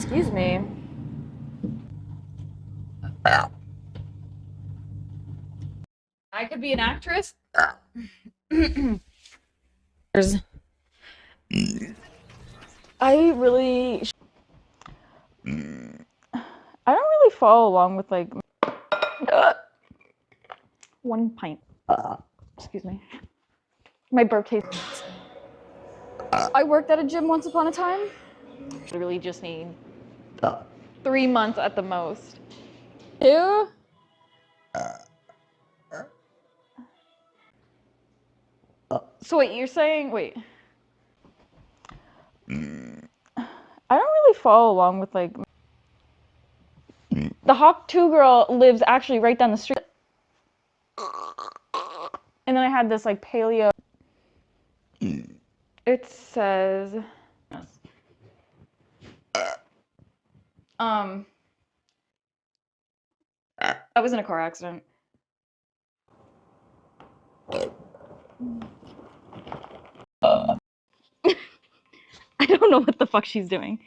Excuse me. I could be an actress. I really I don't really follow along with like 1 pint. Excuse me. My burp tastes. I worked at a gym once upon a time. I really just need 3 months at the most. Ew. So wait, you're saying wait. I don't really follow along with like the Hawk 2 girl lives actually right down the street. And then I had this like paleo. It says I was in a car accident. I don't know what the fuck she's doing.